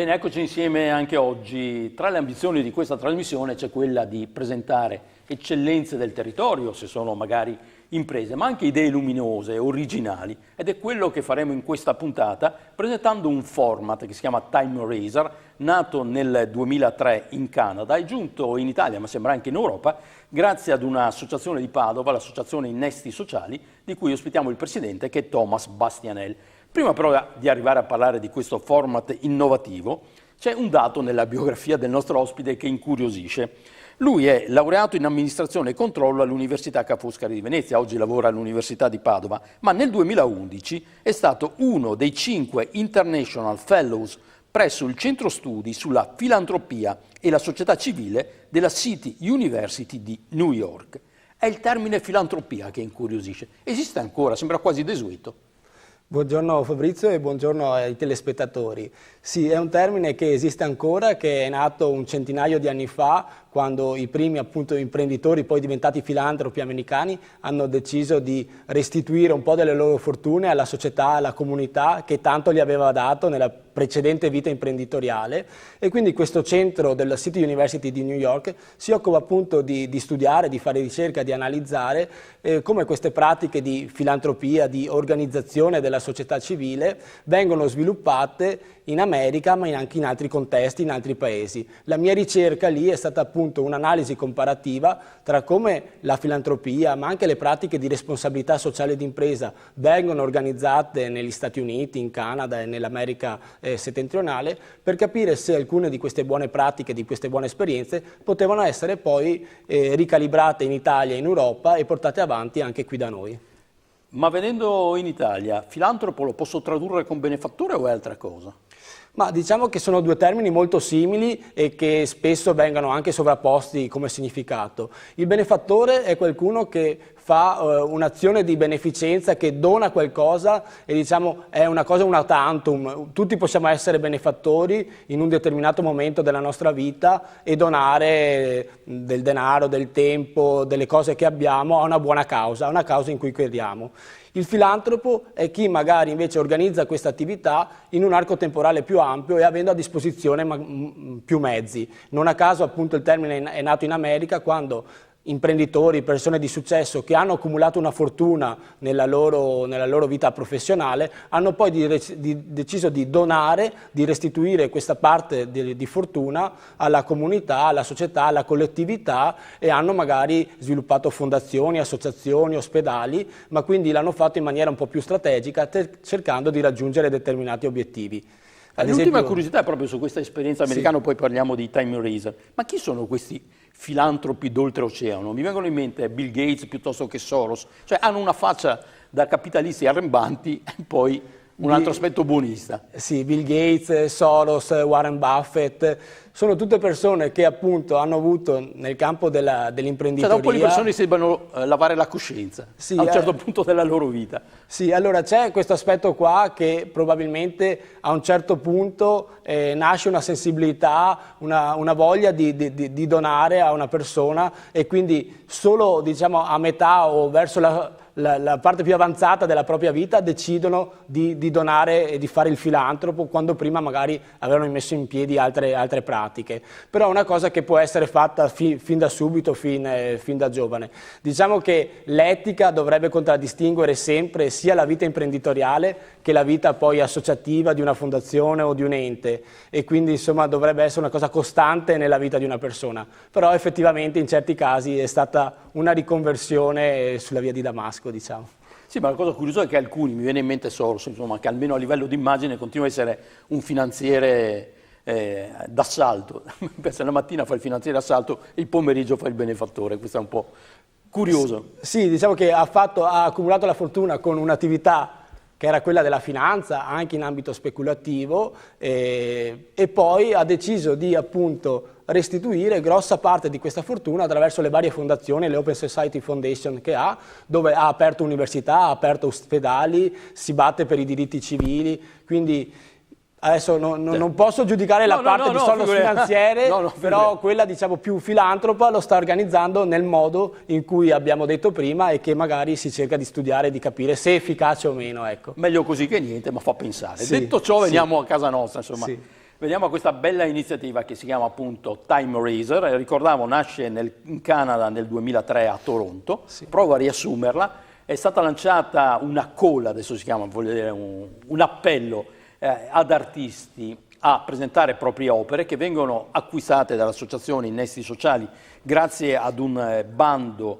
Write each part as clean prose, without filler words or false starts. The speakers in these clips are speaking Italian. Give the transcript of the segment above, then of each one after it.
Bene, eccoci insieme anche oggi. Tra le ambizioni di questa trasmissione c'è quella di presentare eccellenze del territorio, se sono magari imprese, ma anche idee luminose, originali. Ed è quello che faremo in questa puntata, presentando un format che si chiama Time Racer, nato nel 2003 in Canada, è giunto in Italia, ma sembra anche in Europa, grazie ad un'associazione di Padova, l'associazione Innesti Sociali, di cui ospitiamo il presidente, che è Thomas Bastianel. Prima però di arrivare a parlare di questo format innovativo, c'è un dato nella biografia del nostro ospite che incuriosisce. Lui è laureato in amministrazione e controllo all'Università Ca' Foscari di Venezia, oggi lavora all'Università di Padova, ma nel 2011 è stato uno dei 5 International Fellows presso il Centro Studi sulla filantropia e la società civile della City University di New York. È il termine filantropia che incuriosisce. Esiste ancora? Sembra quasi desueto. Buongiorno Fabrizio e buongiorno ai telespettatori. Sì, è un termine che esiste ancora, che è nato un centinaio di anni fa, quando i primi appunto imprenditori, poi diventati filantropi americani, hanno deciso di restituire un po' delle loro fortune alla società, alla comunità che tanto gli aveva dato nella precedente vita imprenditoriale, e quindi questo centro della City University di New York si occupa appunto di studiare, di fare ricerca, di analizzare come queste pratiche di filantropia, di organizzazione della società civile vengono sviluppate in America, ma anche in altri contesti, in altri paesi. La mia ricerca lì è stata appunto un'analisi comparativa tra come la filantropia, ma anche le pratiche di responsabilità sociale d'impresa vengono organizzate negli Stati Uniti, in Canada e nell'America settentrionale, per capire se alcune di queste buone pratiche, di queste buone esperienze, potevano essere poi ricalibrate in Italia e in Europa e portate avanti anche qui da noi. Ma venendo in Italia, filantropo lo posso tradurre con benefattore o è altra cosa? Ma diciamo che sono due termini molto simili e che spesso vengono anche sovrapposti come significato. Il benefattore è qualcuno che fa un'azione di beneficenza, che dona qualcosa e diciamo è una cosa una tantum. Tutti possiamo essere benefattori in un determinato momento della nostra vita e donare del denaro, del tempo, delle cose che abbiamo a una buona causa, a una causa in cui crediamo. Il filantropo è chi magari invece organizza questa attività in un arco temporale più ampio e avendo a disposizione più mezzi. Non a caso appunto il termine è nato in America, quando imprenditori, persone di successo che hanno accumulato una fortuna nella loro vita professionale hanno poi deciso di donare, di restituire questa parte di fortuna alla comunità, alla società, alla collettività, e hanno magari sviluppato fondazioni, associazioni, ospedali, ma quindi l'hanno fatto in maniera un po' più strategica, cercando di raggiungere determinati obiettivi. L'ultima curiosità è proprio su questa esperienza americana, sì. Poi parliamo di Time Racer. Ma chi sono questi filantropi d'oltreoceano? Mi vengono in mente Bill Gates piuttosto che Soros, cioè hanno una faccia da capitalisti arrembanti e poi un altro aspetto buonista. Sì, Bill Gates, Soros, Warren Buffett, sono tutte persone che appunto hanno avuto nel campo dell'imprenditoria... Cioè da un po' di persone si debbano lavare la coscienza, sì, a un certo punto della loro vita. Sì, allora c'è questo aspetto qua che probabilmente a un certo punto nasce una sensibilità, una voglia di donare a una persona, e quindi solo diciamo a metà o verso la parte più avanzata della propria vita decidono di donare e di fare il filantropo, quando prima magari avevano messo in piedi altre pratiche. Però è una cosa che può essere fatta fin da subito, fin da giovane. Diciamo che l'etica dovrebbe contraddistinguere sempre sia la vita imprenditoriale che la vita poi associativa di una fondazione o di un ente, e quindi insomma dovrebbe essere una cosa costante nella vita di una persona. Però effettivamente in certi casi è stata una riconversione sulla via di Damasco, diciamo. Sì, ma la cosa curiosa è che alcuni, mi viene in mente Soros, insomma, che almeno a livello di immagine continua a essere un finanziere d'assalto. Pensa, la mattina fa il finanziere d'assalto e il pomeriggio fa il benefattore. Questo è un po' curioso. Sì, diciamo che ha accumulato la fortuna con un'attività che era quella della finanza, anche in ambito speculativo, e poi ha deciso di appunto restituire grossa parte di questa fortuna attraverso le varie fondazioni, le Open Society Foundation che ha, dove ha aperto università, ha aperto ospedali, si batte per i diritti civili, quindi adesso non posso giudicare la parte di solo finanziere, però quella diciamo più filantropa lo sta organizzando nel modo in cui abbiamo detto prima, e che magari si cerca di studiare e di capire se è efficace o meno. Ecco. Meglio così che niente, ma fa pensare. Sì, detto ciò, veniamo a casa nostra, insomma. Sì. Veniamo a questa bella iniziativa che si chiama appunto Time Racer. Ricordavo, nasce in Canada nel 2003 a Toronto. Sì. Provo a riassumerla. È stata lanciata una call, adesso si chiama, voglio dire, un appello ad artisti a presentare proprie opere che vengono acquistate dalle associazioni Innesti Sociali grazie ad un bando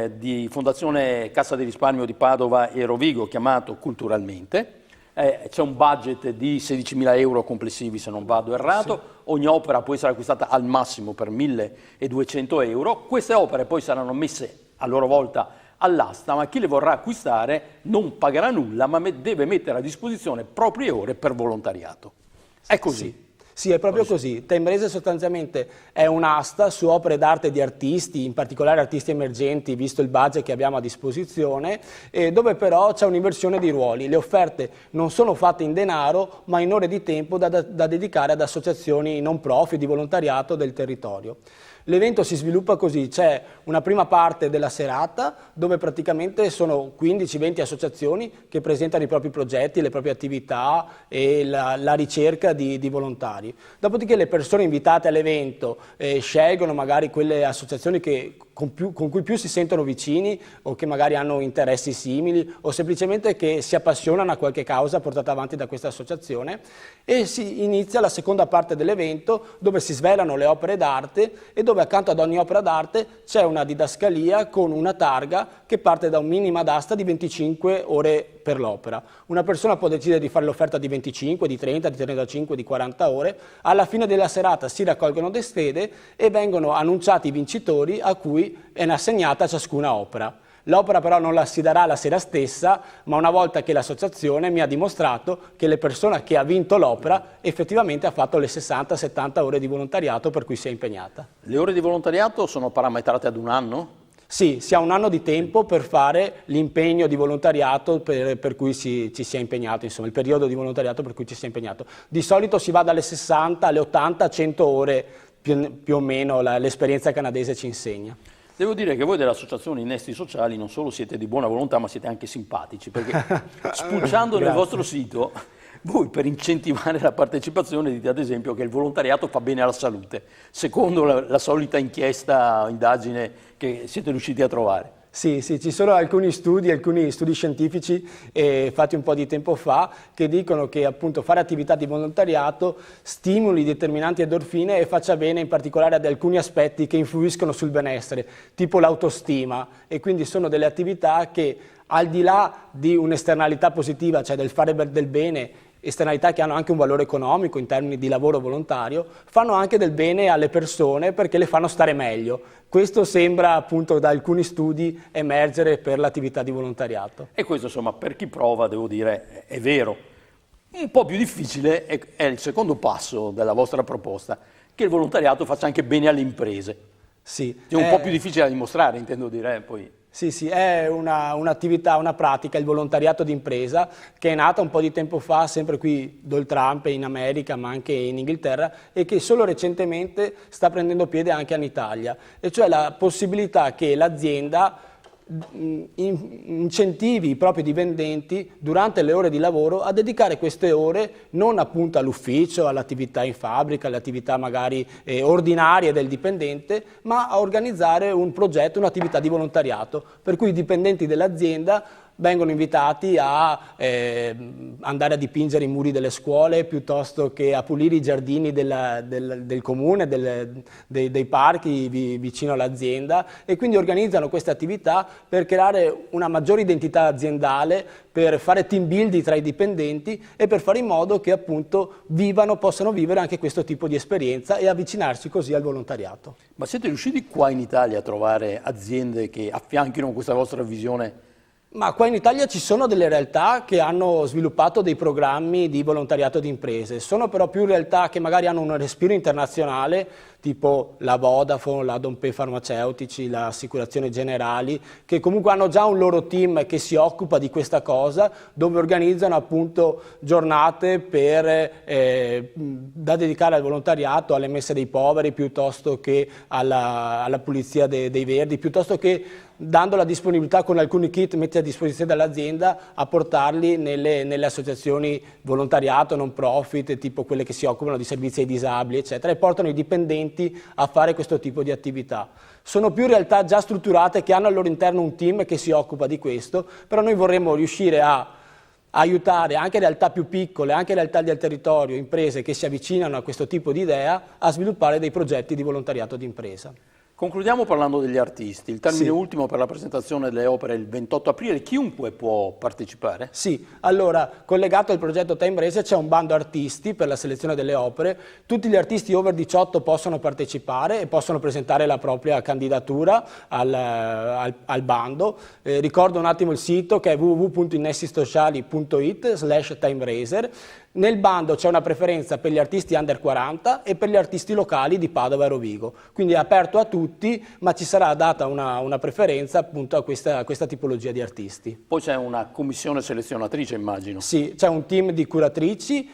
di Fondazione Cassa di Risparmio di Padova e Rovigo chiamato Culturalmente. C'è un budget di 16.000 euro complessivi, se non vado errato. Sì. Ogni opera può essere acquistata al massimo per 1.200 euro. Queste opere poi saranno messe a loro volta all'asta, ma chi le vorrà acquistare non pagherà nulla, ma deve mettere a disposizione proprie ore per volontariato. È così. Sì. Sì, è proprio così. Time Racer sostanzialmente è un'asta su opere d'arte di artisti, in particolare artisti emergenti, visto il budget che abbiamo a disposizione, dove però c'è un'inversione di ruoli. Le offerte non sono fatte in denaro, ma in ore di tempo da dedicare ad associazioni non profit di volontariato del territorio. L'evento si sviluppa così: c'è una prima parte della serata dove praticamente sono 15-20 associazioni che presentano i propri progetti, le proprie attività e la ricerca di volontari. Dopodiché le persone invitate all'evento scelgono magari quelle associazioni con cui più si sentono vicini o che magari hanno interessi simili o semplicemente che si appassionano a qualche causa portata avanti da questa associazione, e si inizia la seconda parte dell'evento dove si svelano le opere d'arte e dove accanto ad ogni opera d'arte c'è una didascalia con una targa che parte da un minima d'asta di 25 ore per l'opera. Una persona può decidere di fare l'offerta di 25, di 30, di 35, di 40 ore. Alla fine della serata si raccolgono le schede e vengono annunciati i vincitori a cui è assegnata ciascuna opera. L'opera però non la si darà la sera stessa, ma una volta che l'associazione mi ha dimostrato che la persona che ha vinto l'opera effettivamente ha fatto le 60-70 ore di volontariato per cui si è impegnata. Le ore di volontariato sono parametrate ad un anno? Sì, si ha un anno di tempo per fare l'impegno di volontariato per cui ci si è impegnato, insomma, il periodo di volontariato per cui ci si è impegnato. Di solito si va dalle 60 alle 80, 100 ore più o meno l'esperienza canadese ci insegna. Devo dire che voi dell'Associazione Innesti Sociali non solo siete di buona volontà, ma siete anche simpatici, perché spulciando nel vostro sito, voi per incentivare la partecipazione dite ad esempio che il volontariato fa bene alla salute, secondo la solita inchiesta, indagine che siete riusciti a trovare. Sì, ci sono alcuni studi scientifici fatti un po' di tempo fa che dicono che appunto fare attività di volontariato stimoli determinanti endorfine e faccia bene in particolare ad alcuni aspetti che influiscono sul benessere, tipo l'autostima, e quindi sono delle attività che al di là di un'esternalità positiva, cioè del fare del bene, esternalità che hanno anche un valore economico in termini di lavoro volontario, fanno anche del bene alle persone perché le fanno stare meglio. Questo sembra appunto da alcuni studi emergere per l'attività di volontariato. E questo insomma per chi prova devo dire è vero. Un po' più difficile è il secondo passo della vostra proposta, che il volontariato faccia anche bene alle imprese. Sì. È un po' più difficile da dimostrare, intendo dire poi. Sì, è un'attività, una pratica, il volontariato d'impresa, che è nata un po' di tempo fa, sempre qui d'oltrampe in America, ma anche in Inghilterra, e che solo recentemente sta prendendo piede anche in Italia, e cioè la possibilità che l'azienda incentivi i propri dipendenti durante le ore di lavoro a dedicare queste ore non appunto all'ufficio, all'attività in fabbrica, alle attività magari ordinarie del dipendente, ma a organizzare un progetto, un'attività di volontariato, per cui i dipendenti dell'azienda vengono invitati a andare a dipingere i muri delle scuole piuttosto che a pulire i giardini del comune, dei parchi vicino all'azienda, e quindi organizzano queste attività per creare una maggiore identità aziendale, per fare team building tra i dipendenti e per fare in modo che appunto possano vivere anche questo tipo di esperienza e avvicinarsi così al volontariato. Ma siete riusciti qua in Italia a trovare aziende che affianchino questa vostra visione? Ma qua in Italia ci sono delle realtà che hanno sviluppato dei programmi di volontariato di imprese, sono però più realtà che magari hanno un respiro internazionale, tipo la Vodafone, la Dompe Farmaceutici, la Assicurazione Generali, che comunque hanno già un loro team che si occupa di questa cosa, dove organizzano appunto giornate da dedicare al volontariato, alle messe dei poveri, piuttosto che alla pulizia dei verdi, piuttosto che dando la disponibilità con alcuni kit messi a disposizione dall'azienda a portarli nelle associazioni volontariato, non profit, tipo quelle che si occupano di servizi ai disabili, eccetera, e portano i dipendenti a fare questo tipo di attività. Sono più realtà già strutturate che hanno al loro interno un team che si occupa di questo, però noi vorremmo riuscire a aiutare anche realtà più piccole, anche realtà del territorio, imprese che si avvicinano a questo tipo di idea, a sviluppare dei progetti di volontariato d'impresa. Concludiamo parlando degli artisti. Il termine ultimo per la presentazione delle opere è il 28 aprile. Chiunque può partecipare? Sì, allora, collegato al progetto Time Racer c'è un bando artisti per la selezione delle opere. Tutti gli artisti over 18 possono partecipare e possono presentare la propria candidatura al bando. Ricordo un attimo il sito, che è www.innestistociali.it/timeracer. Nel bando c'è una preferenza per gli artisti under 40 e per gli artisti locali di Padova e Rovigo, quindi è aperto a tutti, ma ci sarà data una preferenza appunto a questa tipologia di artisti. Poi c'è una commissione selezionatrice, immagino. Sì, c'è un team di curatrici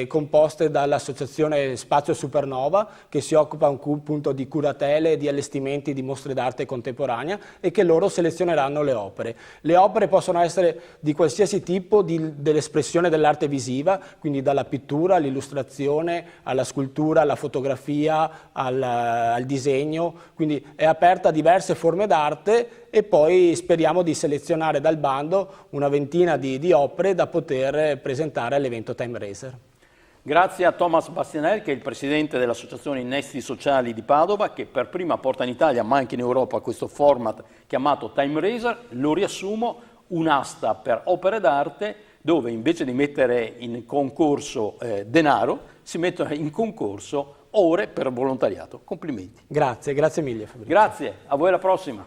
composte dall'associazione Spazio Supernova, che si occupa appunto di curatele, di allestimenti, di mostre d'arte contemporanea, e che loro selezioneranno le opere. Le opere possono essere di qualsiasi tipo dell'espressione dell'arte visiva, quindi dalla pittura all'illustrazione, alla scultura, alla fotografia, al disegno, quindi è aperta a diverse forme d'arte, e poi speriamo di selezionare dal bando una ventina di opere da poter presentare all'evento Time Racer. Grazie a Thomas Bastianel, che è il presidente dell'Associazione Innesti Sociali di Padova, che per prima porta in Italia, ma anche in Europa, questo format chiamato Time Racer. Lo riassumo: un'asta per opere d'arte, dove invece di mettere in concorso denaro, si mettono in concorso ore per volontariato. Complimenti. Grazie mille Fabrizio. Grazie, a voi alla prossima.